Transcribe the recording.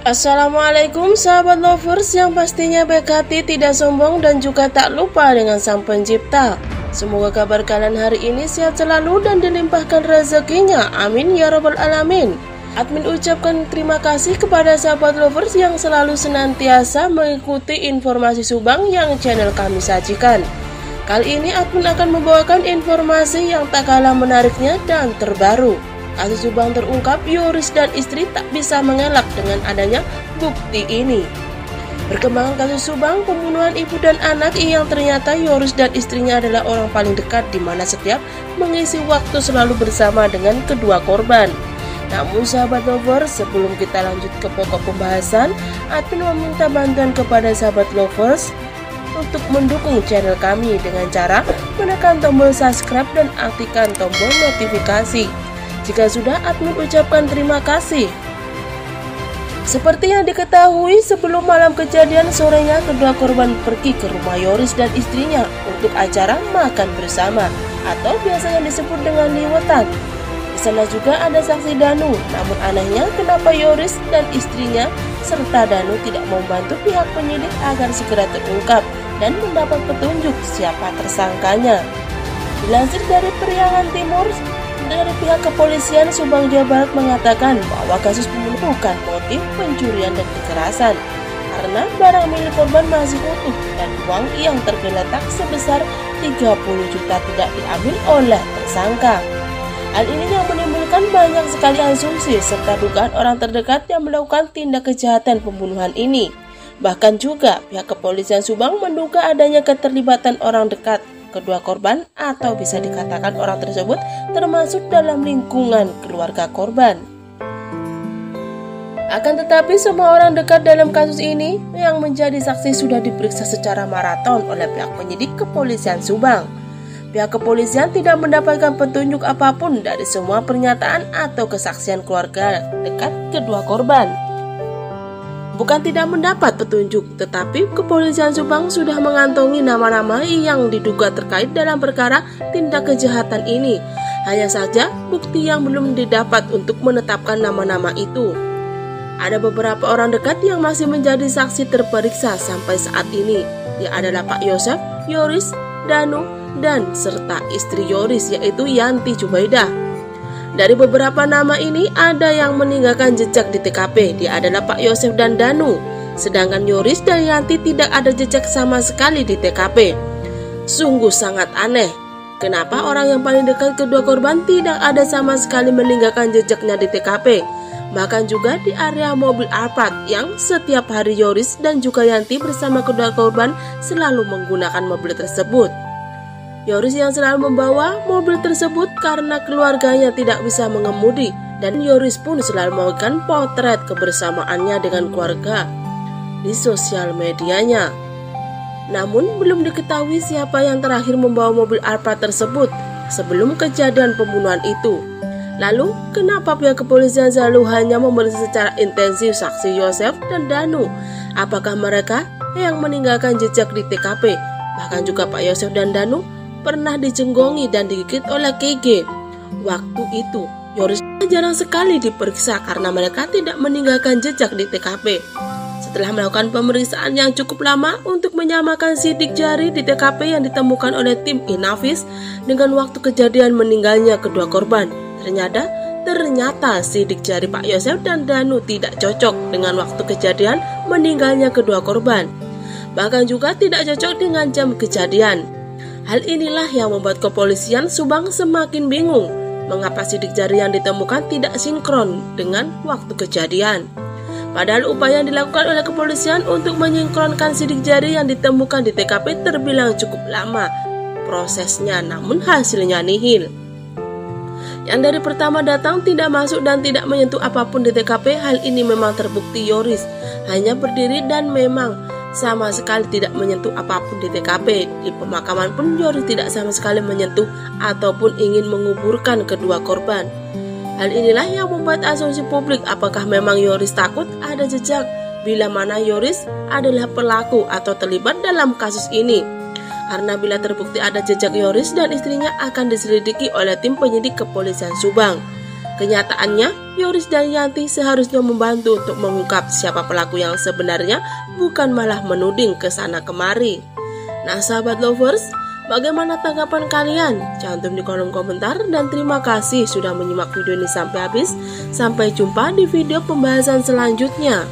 Assalamualaikum sahabat lovers yang pastinya baik hati, tidak sombong dan juga tak lupa dengan Sang Pencipta. Semoga kabar kalian hari ini sehat selalu dan dilimpahkan rezekinya, amin ya robbal alamin. Admin ucapkan terima kasih kepada sahabat lovers yang selalu senantiasa mengikuti informasi Subang yang channel kami sajikan. Kali ini admin akan membawakan informasi yang tak kalah menariknya dan terbaru. Kasus Subang terungkap, Yoris dan istri tak bisa mengelak dengan adanya bukti ini. Perkembangan kasus Subang, pembunuhan ibu dan anak yang ternyata Yoris dan istrinya adalah orang paling dekat di mana setiap mengisi waktu selalu bersama dengan kedua korban. Namun sahabat lovers, sebelum kita lanjut ke pokok pembahasan, admin meminta bantuan kepada sahabat lovers untuk mendukung channel kami dengan cara menekan tombol subscribe dan aktifkan tombol notifikasi. Jika sudah, admin ucapkan terima kasih. Seperti yang diketahui, sebelum malam kejadian sorenya kedua korban pergi ke rumah Yoris dan istrinya untuk acara makan bersama atau biasanya disebut dengan liwetan. Di sana juga ada saksi Danu, namun anehnya kenapa Yoris dan istrinya serta Danu tidak membantu pihak penyidik agar segera terungkap dan mendapat petunjuk siapa tersangkanya. Dilansir dari Priangan Timur, dari pihak kepolisian Subang Jawa Barat mengatakan bahwa kasus pembunuhan bukan motif pencurian dan kekerasan karena barang milik korban masih utuh dan uang yang tergeletak sebesar 30 juta tidak diambil oleh tersangka. Hal ini yang menimbulkan banyak sekali asumsi serta dugaan orang terdekat yang melakukan tindak kejahatan pembunuhan ini. Bahkan juga pihak kepolisian Subang menduga adanya keterlibatan orang dekat kedua korban atau bisa dikatakan orang tersebut termasuk dalam lingkungan keluarga korban. Akan tetapi semua orang dekat dalam kasus ini yang menjadi saksi sudah diperiksa secara maraton oleh pihak penyidik kepolisian Subang. Pihak kepolisian tidak mendapatkan petunjuk apapun dari semua pernyataan atau kesaksian keluarga dekat kedua korban. Bukan tidak mendapat petunjuk, tetapi kepolisian Subang sudah mengantongi nama-nama yang diduga terkait dalam perkara tindak kejahatan ini. Hanya saja bukti yang belum didapat untuk menetapkan nama-nama itu. Ada beberapa orang dekat yang masih menjadi saksi terperiksa sampai saat ini. Dia adalah Pak Yosef, Yoris, Danu, dan serta istri Yoris yaitu Yanti Jubaidah. Dari beberapa nama ini ada yang meninggalkan jejak di TKP, dia adalah Pak Yosef dan Danu. Sedangkan Yoris dan Yanti tidak ada jejak sama sekali di TKP. Sungguh sangat aneh, kenapa orang yang paling dekat kedua korban tidak ada sama sekali meninggalkan jejaknya di TKP. Bahkan juga di area mobil Alphard yang setiap hari Yoris dan juga Yanti bersama kedua korban selalu menggunakan mobil tersebut. Yoris yang selalu membawa mobil tersebut karena keluarganya tidak bisa mengemudi dan Yoris pun selalu membagikan potret kebersamaannya dengan keluarga di sosial medianya. Namun belum diketahui siapa yang terakhir membawa mobil Alphard tersebut sebelum kejadian pembunuhan itu. Lalu kenapa pihak kepolisian selalu hanya memeriksa secara intensif saksi Yosef dan Danu? Apakah mereka yang meninggalkan jejak di TKP? Bahkan juga Pak Yosef dan Danu pernah dijenggongi dan digigit oleh KG. Waktu itu, Yoris jarang sekali diperiksa karena mereka tidak meninggalkan jejak di TKP. Setelah melakukan pemeriksaan yang cukup lama untuk menyamakan sidik jari di TKP yang ditemukan oleh tim Inavis dengan waktu kejadian meninggalnya kedua korban, ternyata sidik jari Pak Yosef dan Danu tidak cocok dengan waktu kejadian meninggalnya kedua korban. Bahkan juga tidak cocok dengan jam kejadian. Hal inilah yang membuat kepolisian Subang semakin bingung mengapa sidik jari yang ditemukan tidak sinkron dengan waktu kejadian. Padahal upaya yang dilakukan oleh kepolisian untuk menyinkronkan sidik jari yang ditemukan di TKP terbilang cukup lama prosesnya, namun hasilnya nihil. Yang dari pertama datang tidak masuk dan tidak menyentuh apapun di TKP, hal ini memang terbukti Yoris hanya berdiri dan memang sama sekali tidak menyentuh apapun di TKP. Di pemakaman pun Yoris tidak sama sekali menyentuh ataupun ingin menguburkan kedua korban. Hal inilah yang membuat asumsi publik apakah memang Yoris takut ada jejak bila mana Yoris adalah pelaku atau terlibat dalam kasus ini. Karena bila terbukti ada jejak Yoris dan istrinya akan diselidiki oleh tim penyidik kepolisian Subang. Kenyataannya, Yoris dan Yanti seharusnya membantu untuk mengungkap siapa pelaku yang sebenarnya, bukan malah menuding ke sana kemari. Nah sahabat lovers, bagaimana tanggapan kalian? Cantum di kolom komentar dan terima kasih sudah menyimak video ini sampai habis. Sampai jumpa di video pembahasan selanjutnya.